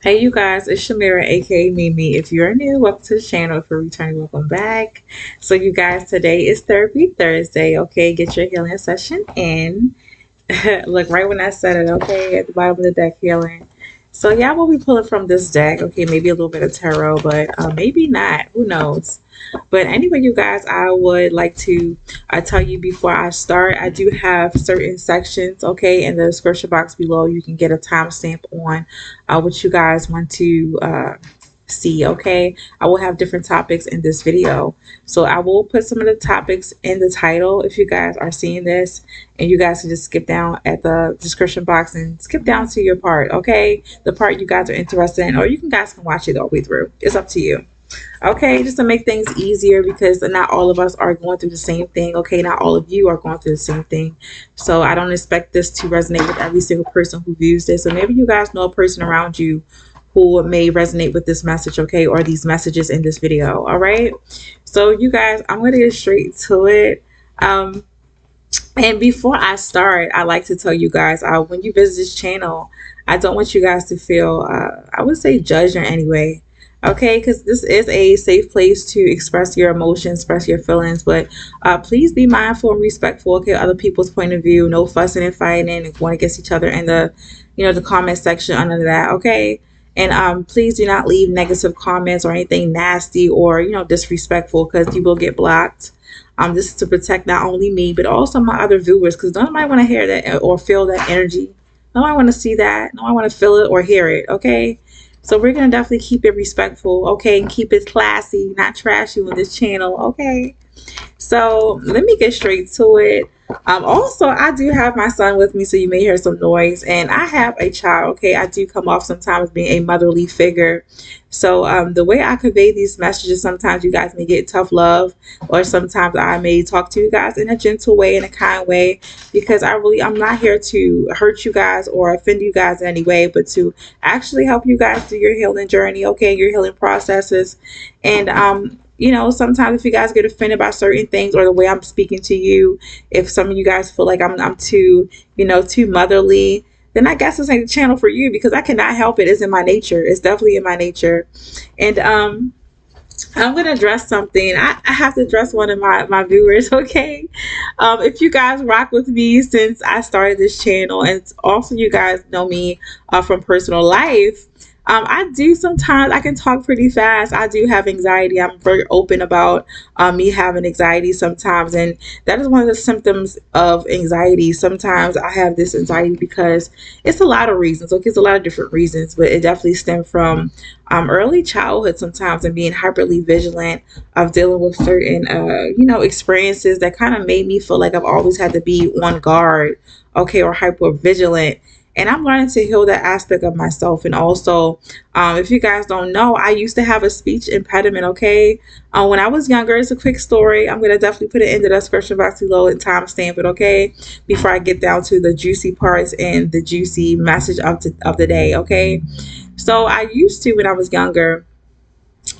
Hey you guys, it's Shamira, aka Mimi. If you're new, welcome to the channel. If you're returning, welcome back. So you guys, today is Therapy Thursday. Okay, get your healing session in. Look right when I said it. Okay, at the bottom of the deck, healing. So yeah, we'll be pulling from this deck. Okay, maybe a little bit of tarot, but maybe not. Who knows? But anyway, you guys, I would like to tell you before I start, I do have certain sections, okay, in the description box below. You can get a timestamp on what you guys want to see, okay? I will have different topics in this video. So I will put some of the topics in the title if you guys are seeing this, and you guys can just skip down at the description box and skip down to your part, okay? The part you guys are interested in, or you guys can watch it all the way through. It's up to you. Okay, just to make things easier because not all of us are going through the same thing. Okay, not all of you are going through the same thing. So I don't expect this to resonate with every single person who views this. So maybe you guys know a person around you who may resonate with this message, okay, or these messages in this video. All right. So you guys, I'm gonna get straight to it. And before I start, I like to tell you guys, when you visit this channel, I don't want you guys to feel, I would say, judged in any way. Okay, because this is a safe place to express your emotions, express your feelings, but please be mindful and respectful, okay, other people's point of view. No fussing and fighting and going against each other in the comment section under that, okay? And please do not leave negative comments or anything nasty or, disrespectful, because you will get blocked. This is to protect not only me, but also my other viewers, because nobody want to hear that or feel that energy. Nobody want to see that. Nobody want to feel it or hear it, okay? So we're going to definitely keep it respectful, okay, and keep it classy, not trashy on this channel, okay? So let me get straight to it. Also, I do have my son with me, so you may hear some noise. And I have a child, okay? I do come off sometimes being a motherly figure. So the way I convey these messages, sometimes you guys may get tough love, or sometimes I may talk to you guys in a gentle way, in a kind way, because I'm not here to hurt you guys or offend you guys in any way, but to actually help you guys through your healing journey, okay, your healing processes. And sometimes if you guys get offended by certain things or the way I'm speaking to you, if some of you guys feel like I'm too, too motherly, then I guess this ain't the channel for you, because I cannot help it. It's in my nature. It's definitely in my nature. And I'm going to address something. I have to address one of my viewers, okay? If you guys rock with me since I started this channel, and also you guys know me from personal life, I do sometimes, I can talk pretty fast. I do have anxiety. I'm very open about me having anxiety sometimes. And that is one of the symptoms of anxiety. Sometimes I have this anxiety because it's a lot of reasons. Okay, it's a lot of different reasons, but it definitely stems from early childhood sometimes, and being hyperly vigilant of dealing with certain, experiences that kind of made me feel like I've always had to be on guard, okay, or hyper vigilant. And I'm learning to heal that aspect of myself. And also, if you guys don't know, I used to have a speech impediment, okay? When I was younger, it's a quick story. I'm going to definitely put it in the description box below and timestamp it, okay? Before I get down to the juicy parts and the juicy message of the day, okay? So I used to, when I was younger,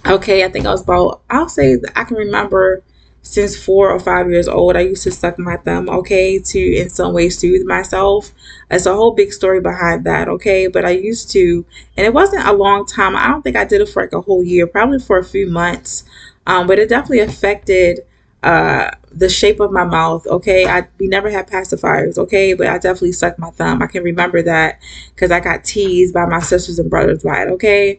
okay, I think I was about, I'll say I can remember since 4 or 5 years old, I used to suck my thumb, okay, to in some way soothe myself. It's a whole big story behind that, okay, but I used to, and it wasn't a long time. I don't think I did it for like a whole year, probably for a few months, but it definitely affected the shape of my mouth, okay. We never had pacifiers, okay, but I definitely sucked my thumb. I can remember that because I got teased by my sisters and brothers by it, okay.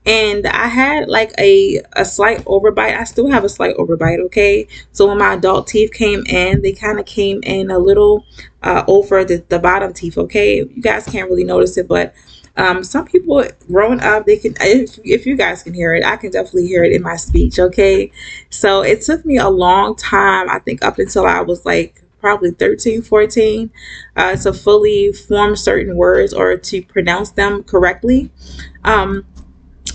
And I had like a slight overbite. I still have a slight overbite, okay? So when my adult teeth came in, they kind of came in a little over the bottom teeth, okay? You guys can't really notice it, but some people growing up, they can, if you guys can hear it, I can definitely hear it in my speech, okay? So it took me a long time, I think up until I was like probably 13, 14, to fully form certain words or to pronounce them correctly.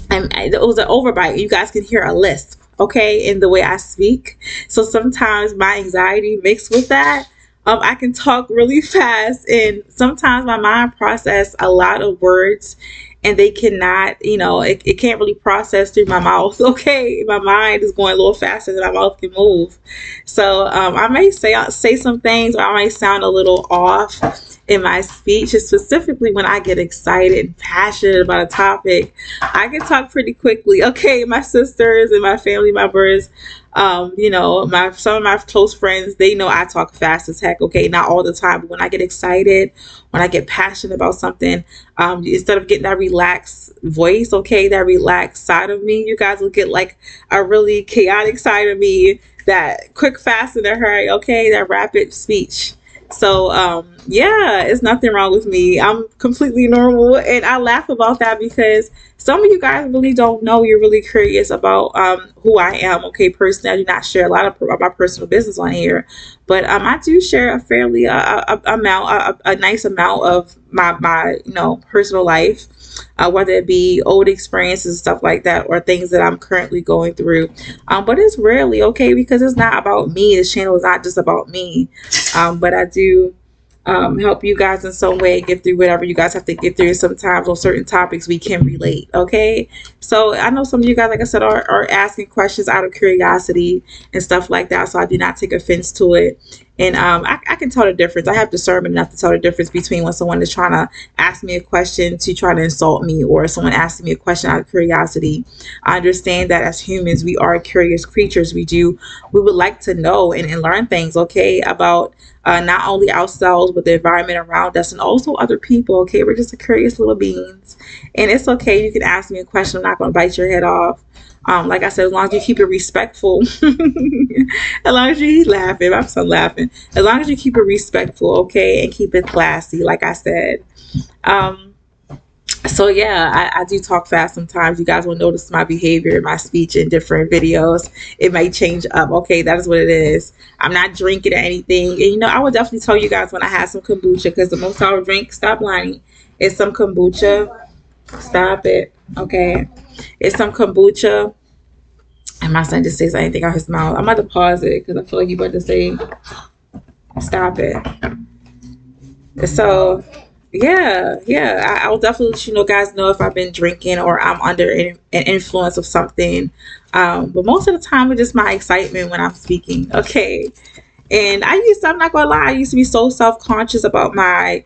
And it was an overbite. You guys can hear a lisp, okay, in the way I speak. So sometimes my anxiety mixed with that. I can talk really fast, and sometimes my mind process a lot of words and they cannot, it can't really process through my mouth. Okay, my mind is going a little faster than my mouth can move. So I may say some things, or I might sound a little off in my speech, specifically when I get excited and passionate about a topic. I can talk pretty quickly. Okay, my sisters and my family members, my some of my close friends, they know I talk fast as heck. Okay, not all the time, but when I get excited, when I get passionate about something, instead of getting that relaxed voice, okay, that relaxed side of me, you guys will get like a really chaotic side of me, that quick, fast, in a hurry. Okay, that rapid speech. So yeah, it's nothing wrong with me. I'm completely normal, and I laugh about that because some of you guys really don't know. You're really curious about who I am. Okay, personally, I do not share a lot of my personal business on here, but I do share a fairly a nice amount of my personal life, whether it be old experiences and stuff like that, or things that I'm currently going through. But it's rarely, okay, because it's not about me. This channel is not just about me. But I do help you guys in some way get through whatever you guys have to get through. Sometimes on certain topics we can relate. Okay, so I know some of you guys, like I said, are asking questions out of curiosity and stuff like that, so I do not take offense to it. And I can tell the difference. I have discernment enough to tell the difference between when someone is trying to ask me a question to try to insult me, or someone asking me a question out of curiosity. I understand that as humans, we are curious creatures. We would like to know and learn things, okay, about not only ourselves, but the environment around us, and also other people. Okay, we're just a curious little beings, and it's okay. You can ask me a question. I'm not going to bite your head off. Like I said, as long as you keep it respectful, as long as you laughing, I'm still laughing. As long as you keep it respectful, okay, and keep it classy, like I said. So yeah, I do talk fast sometimes. You guys will notice my behavior, my speech in different videos. It may change up. Okay, that is what it is. I'm not drinking or anything. And I would definitely tell you guys when I have some kombucha, because the most I would drink, stop lying, is some kombucha. Stop it. Okay. It's some kombucha. And my son just says anything out his mouth. I'm about to pause it because I feel like you about to say, stop it. So yeah, I'll definitely let guys know if I've been drinking or I'm under an influence of something. But most of the time it's just my excitement when I'm speaking. Okay. And I'm not gonna lie, I used to be so self-conscious about my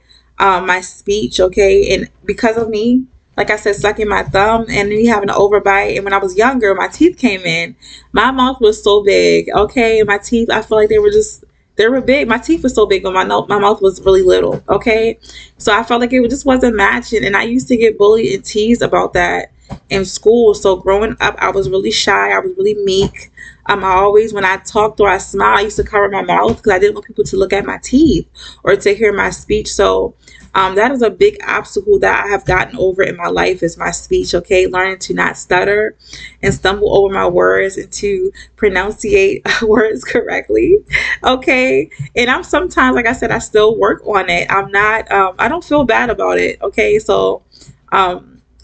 speech, okay, and because of me, like I said, sucking my thumb and me having an overbite. And when I was younger, my teeth came in. My mouth was so big, okay, and my teeth, I feel like they were big. My teeth were so big, but my mouth was really little, okay. So I felt like it just wasn't matching, and I used to get bullied and teased about that in school. So growing up, I was really shy. I was really meek. I always, when I talked or I smiled, I used to cover my mouth because I didn't want people to look at my teeth or to hear my speech. So that is a big obstacle that I have gotten over in my life, is my speech, okay? Learning to not stutter and stumble over my words and to pronunciate words correctly, okay? And I'm sometimes, like I said, I still work on it. I don't feel bad about it, okay? So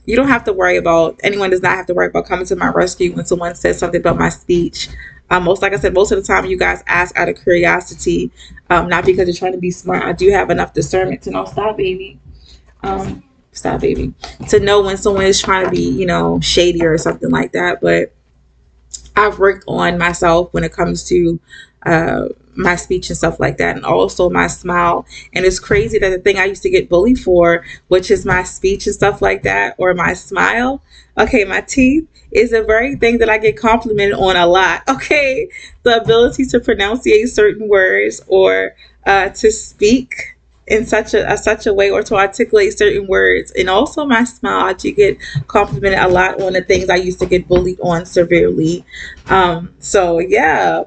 you don't have to worry about, anyone does not have to worry about coming to my rescue when someone says something about my speech. Like I said, most of the time you guys ask out of curiosity, not because you're trying to be smart. I do have enough discernment to know, stop baby, to know when someone is trying to be, shady or something like that. But I've worked on myself when it comes to my speech and stuff like that, and also my smile. And it's crazy that the thing I used to get bullied for, which is my speech and stuff like that, or my smile, okay, my teeth, is the very thing that I get complimented on a lot, okay? The ability to pronunciate certain words, or to speak in such a way, or to articulate certain words. And also my smile, I do get complimented a lot on the things I used to get bullied on severely. So yeah.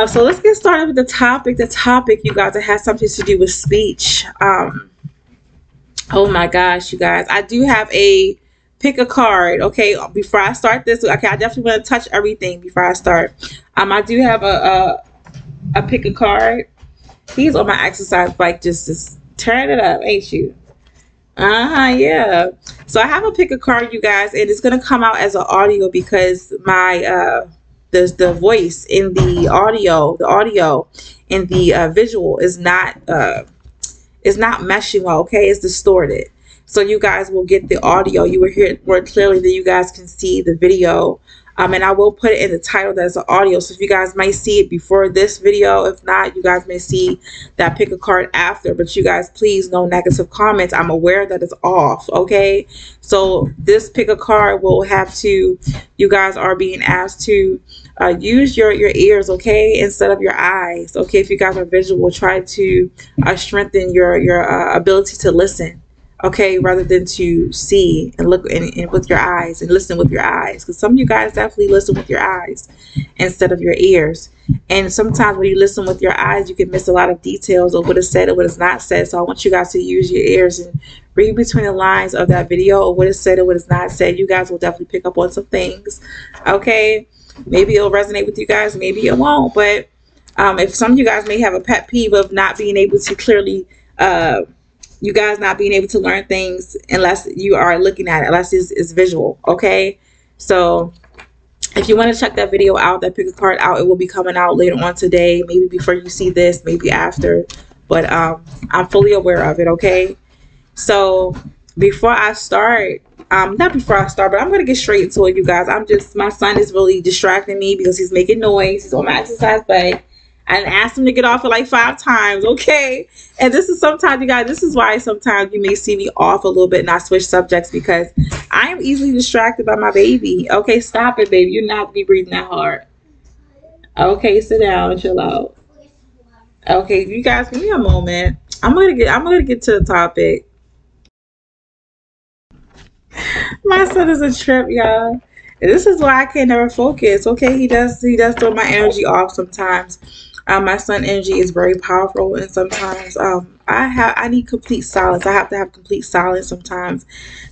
So let's get started with the topic. The topic, you guys, it has something to do with speech. Oh my gosh, you guys, I do have a pick a card. Okay, before I start this, okay, I definitely want to touch everything before I start. I do have a pick a card. He's on my exercise bike, just turn it up, ain't you? Yeah. So I have a pick a card, you guys, and it's gonna come out as an audio because my the voice in the audio in the visual is not meshing well, okay? It's distorted. so you guys will get the audio. You will hear it more clearly than you guys can see the video. And I will put it in the title that's the audio. So if you guys might see it before this video, if not, you guys may see that pick a card after. But you guys, please, no negative comments. I'm aware that it's off, okay? So this pick a card will have to, you guys are being asked to use your ears, okay, instead of your eyes, okay? If you guys are visual, try to strengthen your ability to listen, okay, rather than to see and look and with your eyes and listen with your eyes, because some of you guys definitely listen with your eyes instead of your ears. And sometimes when you listen with your eyes, you can miss a lot of details of what is said and what is not said. So I want you guys to use your ears and read between the lines of that video or what is said and what is not said. You guys will definitely pick up on some things, okay? Maybe it'll resonate with you guys, maybe it won't. But if some of you guys may have a pet peeve of not being able to clearly you guys not being able to learn things unless you are looking at it, unless it's visual, okay? So if you want to check that video out, that pick a card out, it will be coming out later on today, maybe before you see this, maybe after, but I'm fully aware of it, okay? So before I start, not before I start, but I'm going to get straight into it, you guys. My son is really distracting me because he's making noise. He's on my exercise bike. I asked him to get off it like 5 times, okay? And this is sometimes, you guys, this is why sometimes you may see me off a little bit and I switch subjects, because I am easily distracted by my baby. Okay, stop it, baby. You're not to be breathing that hard. Okay, sit down and chill out. Okay, you guys, give me a moment. I'm gonna get to the topic. My son is a trip, y'all. And this is why I can never focus. Okay, he does throw my energy off sometimes. My son energy is very powerful, and sometimes I need complete silence. I have to have complete silence sometimes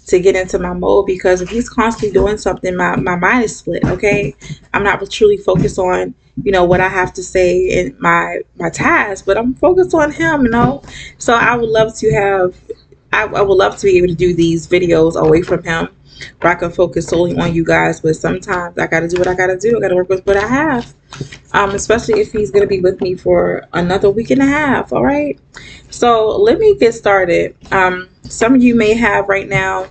to get into my mode, because if he's constantly doing something, my mind is split, okay? I'm not truly focused on, you know, what I have to say in my task, but I'm focused on him, you know? So I would love to have, I would love to be able to do these videos away from him, where I can focus solely on you guys. But sometimes I gotta do what I gotta do. I gotta work with what I have, especially if he's gonna be with me for another week and a half. All right, so let me get started. Some of you may have right now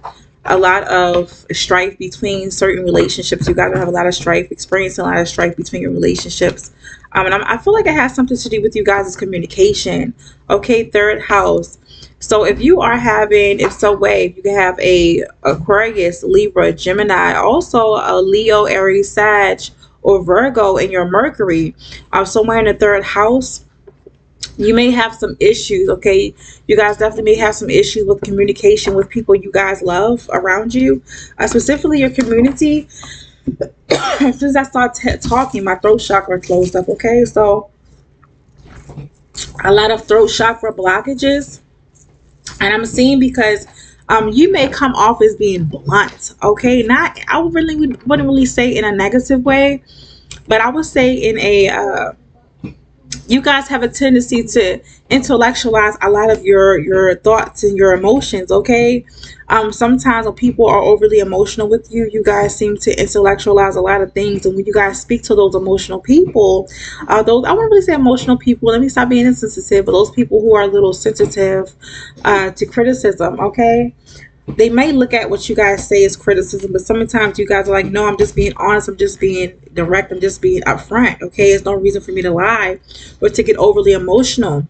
a lot of strife between certain relationships. You guys have a lot of strife, experiencing a lot of strife between your relationships. And I feel like it has something to do with you guys' communication. Okay, third house. So if you are having, if so way, you can have a Aquarius, Libra, Gemini, also a Leo, Aries, Sag, or Virgo in your Mercury, somewhere in the third house. You may have some issues, okay? You guys definitely may have some issues with communication with people you guys love around you, specifically your community. As soon as I start talking, my throat chakra closed up, okay? So a lot of throat chakra blockages. And I'm seeing because you may come off as being blunt, okay? Not, I wouldn't really say in a negative way, but I would say in a, you guys have a tendency to intellectualize a lot of your thoughts and your emotions, okay? Sometimes when people are overly emotional with you, you guys seem to intellectualize a lot of things. And when you guys speak to those emotional people, those, I wouldn't really say emotional people, let me stop being insensitive, but those people who are a little sensitive to criticism, okay? They may look at what you guys say as criticism, but sometimes you guys are like, no, I'm just being honest, I'm just being direct, I'm just being upfront, okay? There's no reason for me to lie or to get overly emotional.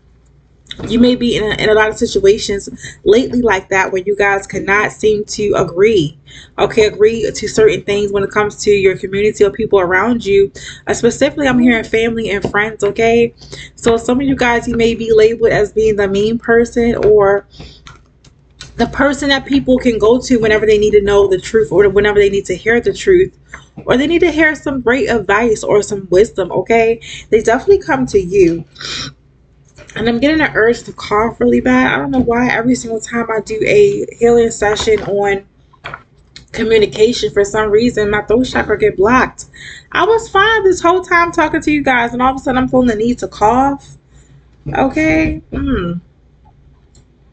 You may be in a lot of situations lately like that, where you guys cannot seem to agree, okay? Agree to certain things when it comes to your community or people around you. Specifically, I'm hearing family and friends, okay? So some of you guys, you may be labeled as being the mean person, or the person that people can go to whenever they need to know the truth, or whenever they need to hear the truth, or they need to hear some great advice or some wisdom, okay? They definitely come to you. And I'm getting an urge to cough really bad. I don't know why. Every single time I do a healing session on communication, for some reason my throat chakra get blocked. I was fine this whole time talking to you guys, and all of a sudden I'm feeling the need to cough. Okay.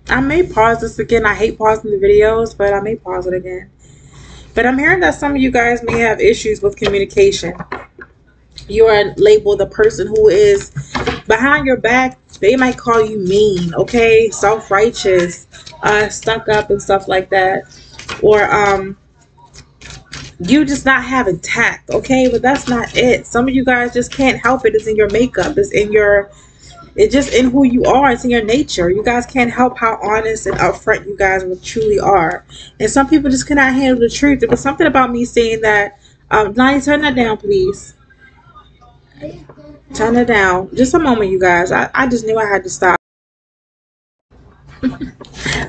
I may pause this again. I hate pausing the videos, but I may pause it again. But I'm hearing that some of you guys may have issues with communication. You are labeled the person who is behind your back They might call you mean, okay, self-righteous, stuck up and stuff like that. Or you just not having tact, okay? But that's not it. Some of you guys just can't help it. It's in your makeup. It's just in who you are. It's in your nature. You guys can't help how honest and upfront you guys truly are. And some people just cannot handle the truth. There was something about me saying that. Lonnie, turn that down, please. Turn it down. Just a moment, you guys. I just knew I had to stop.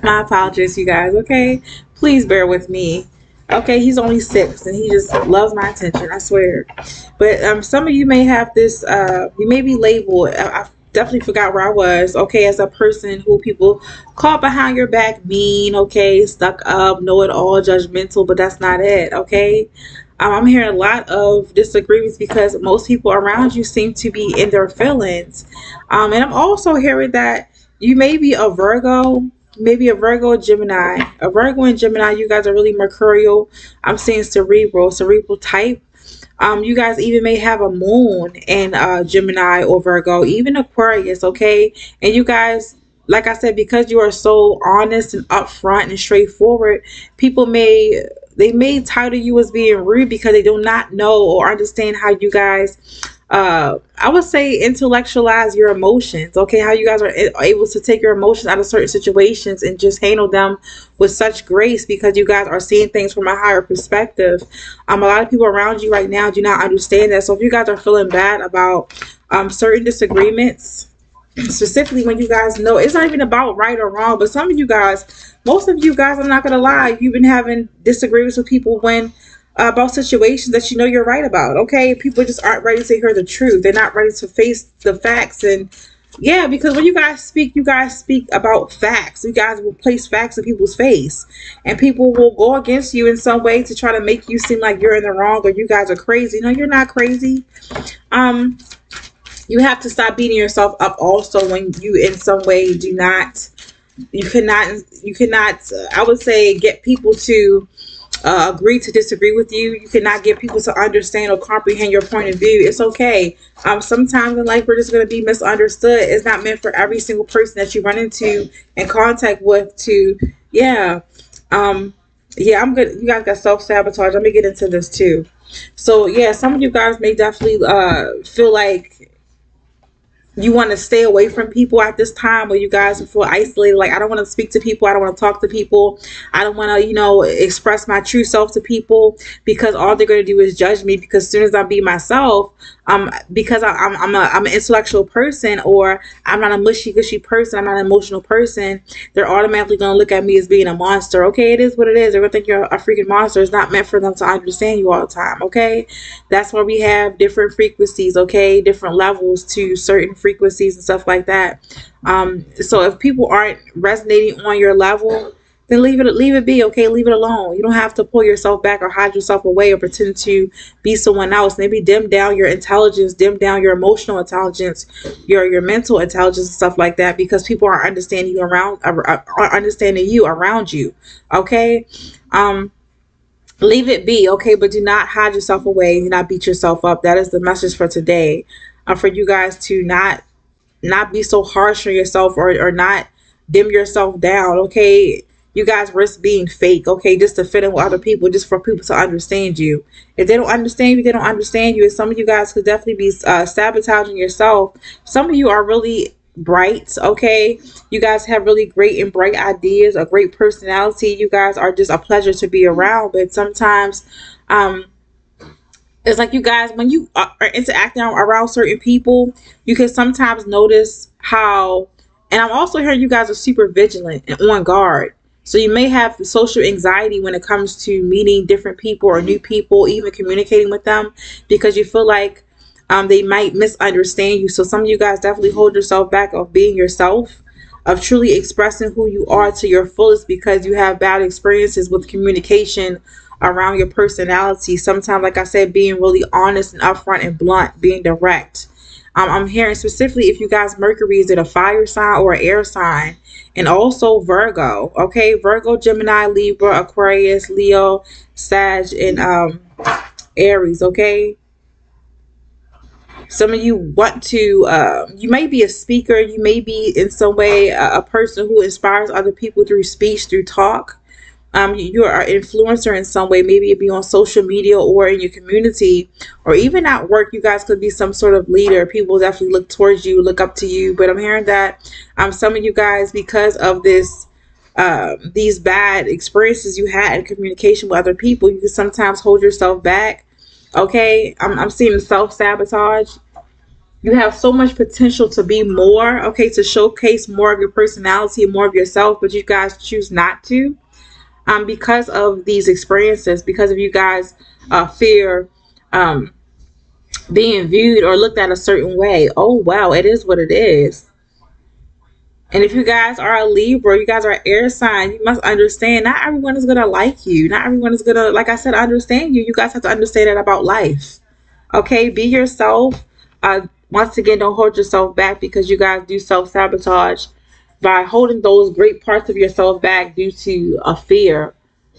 My apologies, you guys, okay? Please bear with me. Okay, he's only 6 and he just loves my attention, I swear. But some of you may have this, you may be labeled, I definitely forgot where I was, okay, as a person who people call behind your back mean, okay, stuck up, know-it-all, judgmental, but that's not it, okay? I'm hearing a lot of disagreements because most people around you seem to be in their feelings. And I'm also hearing that you may be a Virgo, maybe a Virgo, Gemini. A Virgo and Gemini, you guys are really mercurial. I'm saying cerebral type. You guys even may have a moon in Gemini or Virgo, even Aquarius, okay? And you guys, like I said, because you are so honest and upfront and straightforward, people may title you as being rude because they do not know or understand how you guys I would say intellectualize your emotions, okay? How you guys are able to take your emotions out of certain situations and just handle them with such grace because you guys are seeing things from a higher perspective. A lot of people around you right now do not understand that. So if you guys are feeling bad about certain disagreements, specifically when you guys know it's not even about right or wrong, but some of you guys, most of you guys, I'm not gonna lie, you've been having disagreements with people when about situations that you know you're right about, okay? People just aren't ready to hear the truth. They're not ready to face the facts. And yeah, because when you guys speak about facts. You guys will place facts in people's face, and people will go against you in some way to try to make you seem like you're in the wrong or you guys are crazy. No, you're not crazy. um you have to stop beating yourself up also when you in some way do not, you cannot I would say get people to agree to disagree with you. You cannot get people to understand or comprehend your point of view. It's okay. Sometimes in life we're just going to be misunderstood. It's not meant for every single person that you run into and contact with to, yeah. Yeah, I'm good. You guys got self-sabotage. Let me get into this too. So yeah, some of you guys may definitely feel like you want to stay away from people at this time, where you guys feel isolated, like I don't want to speak to people, I don't want to talk to people, I don't want to, express my true self to people because all they're going to do is judge me. Because as soon as I be myself, because I'm an intellectual person, or I'm not a mushy gushy person, I'm not an emotional person, they're automatically going to look at me as being a monster. Okay, it is what it is. They're going to think you're a freaking monster. It's not meant for them to understand you all the time. Okay, that's why we have different frequencies, okay, different levels to certain frequencies and stuff like that. So if people aren't resonating on your level, then leave it be, okay? Leave it alone. You don't have to pull yourself back or hide yourself away or pretend to be someone else. Maybe dim down your intelligence, dim down your emotional intelligence, your mental intelligence and stuff like that, because people are understanding you around you, okay? Leave it be, okay? But do not hide yourself away. Do not beat yourself up. That is the message for today. For you guys to not be so harsh on yourself, or not dim yourself down, okay? You guys risk being fake, okay, just to fit in with other people, just for people to understand you. If they don't understand you, they don't understand you. And some of you guys could definitely be sabotaging yourself. Some of you are really bright, okay? You guys have really great and bright ideas, a great personality. You guys are just a pleasure to be around. But sometimes it's like you guys, when you are interacting around certain people, you can sometimes notice how, and I'm also hearing you guys are super vigilant and on guard. So you may have social anxiety when it comes to meeting different people or new people, even communicating with them, because you feel like they might misunderstand you. So some of you guys definitely hold yourself back of being yourself, of truly expressing who you are to your fullest, because you have bad experiences with communication around your personality. Sometimes, like I said, being really honest and upfront and blunt, being direct. I'm hearing specifically if you guys, Mercury is in a fire sign or an air sign, and also Virgo, okay? Virgo, Gemini, Libra, Aquarius, Leo, Sag, and Aries, okay? Some of you want to, you may be a speaker, you may be in some way a person who inspires other people through speech, through talk. You are an influencer in some way, maybe it be on social media or in your community or even at work. You guys could be some sort of leader. People definitely look towards you, look up to you. But I'm hearing that some of you guys, because of this, these bad experiences you had in communication with other people, you can sometimes hold yourself back. Okay, I'm seeing self-sabotage. You have so much potential to be more, okay, to showcase more of your personality, more of yourself, but you guys choose not to, because of these experiences, because of you guys fear um, being viewed or looked at a certain way. Oh, wow, it is what it is. And if you guys are a Libra, you guys are air sign, you must understand not everyone is going to like you. Not everyone is going to, like I said, understand you. You guys have to understand that about life. Okay, be yourself. Once again, don't hold yourself back, because you guys do self-sabotage by holding those great parts of yourself back due to a fear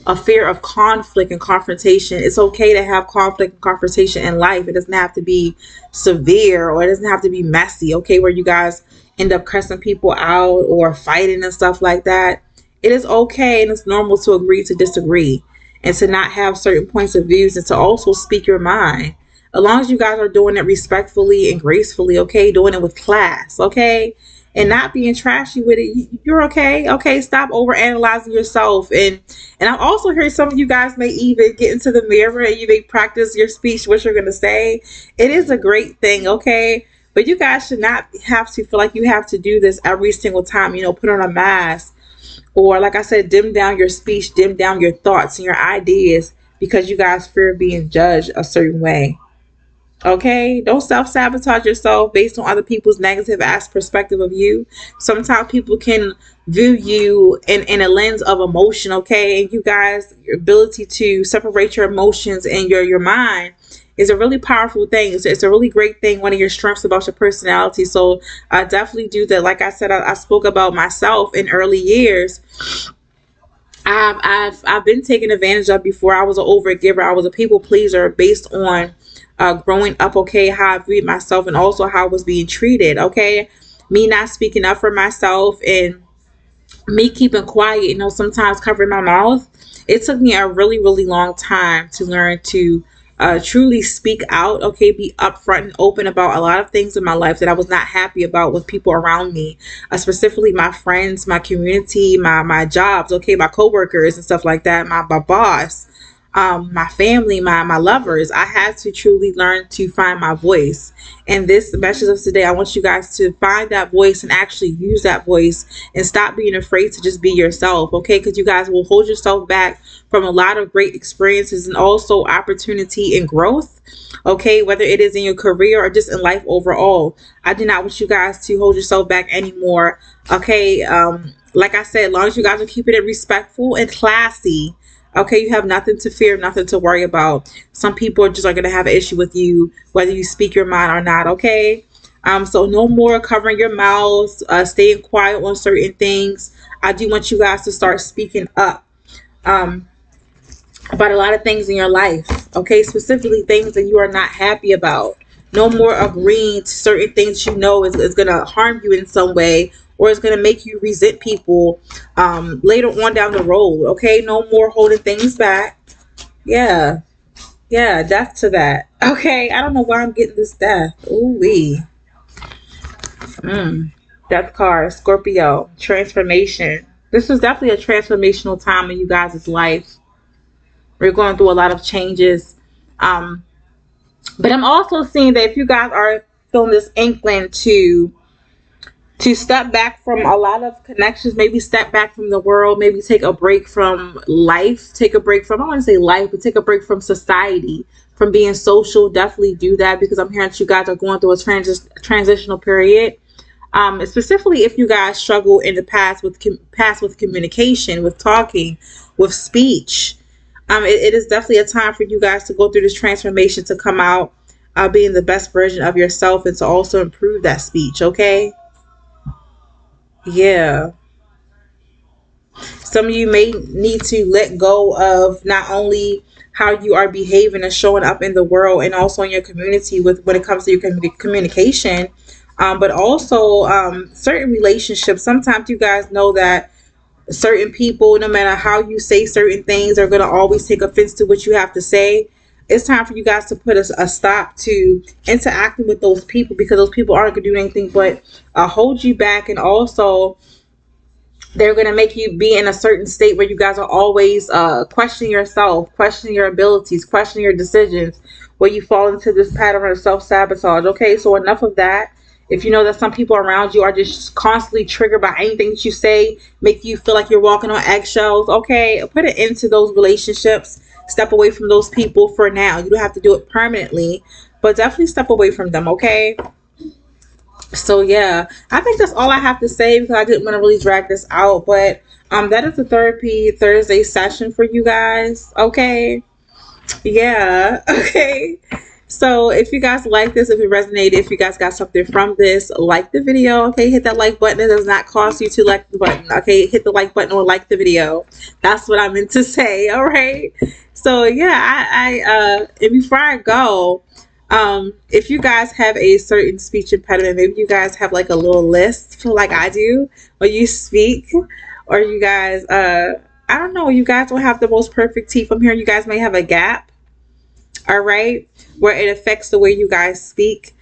of conflict and confrontation. It's okay to have conflict and confrontation in life. It doesn't have to be severe, or it doesn't have to be messy, okay, where you guys end up cussing people out or fighting and stuff like that. It is okay and it's normal to agree to disagree and to not have certain points of views and to also speak your mind. As long as you guys are doing it respectfully and gracefully, okay, doing it with class, okay, and not being trashy with it, you're okay. Okay, stop over analyzing yourself. And I'm also hearing some of you guys may even get into the mirror and you may practice your speech, what you're gonna say. It is a great thing, okay? But you guys should not have to feel like you have to do this every single time, put on a mask, or like I said, dim down your speech, dim down your thoughts and your ideas because you guys fear being judged a certain way. Okay, don't self-sabotage yourself based on other people's negative ass perspective of you. Sometimes people can view you in a lens of emotion, okay? And you guys, your ability to separate your emotions and your mind is a really powerful thing. It's a really great thing, one of your strengths about your personality. So I definitely do that. Like I said, I spoke about myself in early years. I've been taken advantage of before. I was an overgiver. I was a people pleaser based on growing up. Okay, how I viewed myself and also how I was being treated. Okay, me not speaking up for myself and me keeping quiet. Sometimes covering my mouth. It took me a really really long time to learn to truly speak out. Okay, be upfront and open about a lot of things in my life that I was not happy about with people around me, specifically my friends, my community, my jobs. Okay, my coworkers and stuff like that. My boss, my family, my lovers. I had to truly learn to find my voice. And this message of today, I want you guys to find that voice and actually use that voice and stop being afraid to just be yourself, okay? Because you guys will hold yourself back from a lot of great experiences and also opportunity and growth, okay? Whether it is in your career or just in life overall. I do not want you guys to hold yourself back anymore, okay? Like I said, as long as you guys are keeping it respectful and classy, okay, you have nothing to fear, nothing to worry about. Some people are going to have an issue with you, whether you speak your mind or not, okay? So no more covering your mouths, staying quiet on certain things. I do want you guys to start speaking up about a lot of things in your life, okay? Specifically things that you are not happy about. No more agreeing to certain things is going to harm you in some way, or it's going to make you resent people later on down the road, okay? No more holding things back. Yeah, death to that. Okay, I don't know why I'm getting this death. Ooh wee. Death card, Scorpio, transformation. This is definitely a transformational time in you guys' life. We're going through a lot of changes. But I'm also seeing that if you guys are feeling this inkling to step back from a lot of connections, maybe step back from the world, maybe take a break from life, take a break from, I don't want to say life, but take a break from society, from being social. Definitely do that, because I'm hearing that you guys are going through a transitional period. Specifically if you guys struggle in the past with communication, with talking, with speech. It is definitely a time for you guys to go through this transformation, to come out being the best version of yourself, and to also improve that speech, okay? Yeah. Some of you may need to let go of not only how you are behaving and showing up in the world and also in your community with when it comes to your communication, but also certain relationships. Sometimes you guys know that certain people, no matter how you say certain things, are going to always take offense to what you have to say. It's time for you guys to put a stop to interacting with those people, because those people aren't going to do anything but hold you back, and also they're going to make you be in a certain state where you guys are always questioning yourself, questioning your abilities, questioning your decisions, where you fall into this pattern of self-sabotage. Okay, so enough of that. If you know that some people around you are just constantly triggered by anything that you say, make you feel like you're walking on eggshells, okay, put an end to those relationships. Step away from those people for now. You don't have to do it permanently, but definitely step away from them, okay? So yeah, I think that's all I have to say, because I didn't want to really drag this out. But that is the therapy Thursday session for you guys. Okay. Yeah. Okay. So if you guys like this, if it resonated, if you guys got something from this, like the video. Okay, hit that like button. It does not cost you to like the button. Okay, hit the like button or like the video. That's what I meant to say. All right. So yeah, and before I go, if you guys have a certain speech impediment, maybe you guys have like a little list like I do when you speak, or you guys I don't know, you guys don't have the most perfect teeth. From here, you guys may have a gap, all right, where it affects the way you guys speak.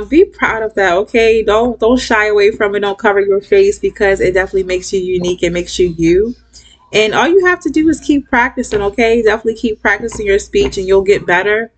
Be proud of that, okay? Don't shy away from it. Don't cover your face, because it definitely makes you unique. It makes you you. And all you have to do is keep practicing, okay? Definitely keep practicing your speech and you'll get better.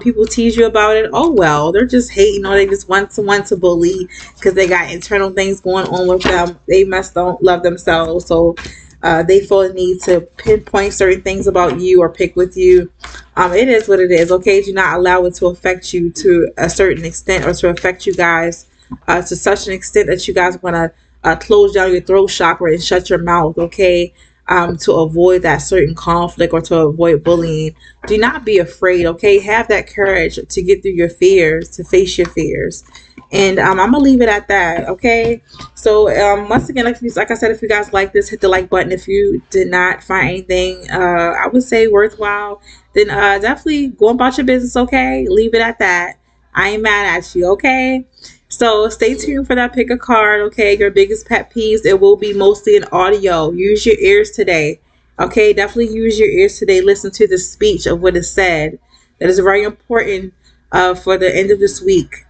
People tease you about it. Oh well, they're just hating, or they just want someone to bully because they got internal things going on with them. They must don't love themselves, so they feel the need to pinpoint certain things about you or pick with you. It is what it is. Okay, do not allow it to affect you to a certain extent, or to affect you guys to such an extent that you guys want to close down your throat chakra and shut your mouth. Okay, to avoid that certain conflict or to avoid bullying. Do not be afraid, okay? Have that courage to get through your fears, to face your fears. And I'm going to leave it at that, okay? So once again, like I said, if you guys like this, hit the like button. If you did not find anything, I would say worthwhile, then definitely go about your business, okay? Leave it at that. I ain't mad at you, okay? So stay tuned for that pick a card, okay? Your biggest pet peeves. It will be mostly in audio. Use your ears today, okay? Definitely use your ears today. Listen to the speech of what is said. That is very important for the end of this week.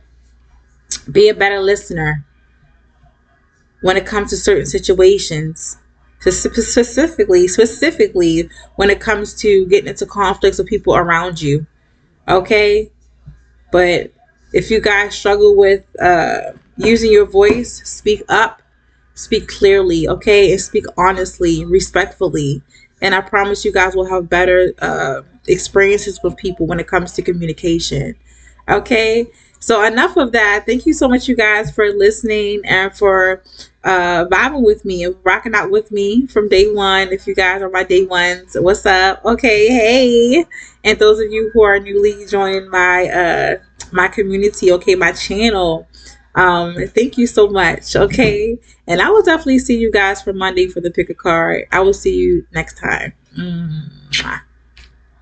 Be a better listener when it comes to certain situations. Specifically when it comes to getting into conflicts with people around you, okay? But if you guys struggle with using your voice, speak up, speak clearly, okay? And speak honestly, respectfully. And I promise you guys will have better experiences with people when it comes to communication, okay? So enough of that. Thank you so much, you guys, for listening and for vibing with me and rocking out with me from day one. If you guys are my day ones, what's up? Okay, hey. And those of you who are newly joining my my community, okay, my channel, thank you so much, okay? And I will definitely see you guys for Monday for the pick a card. I will see you next time.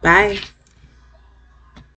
Bye.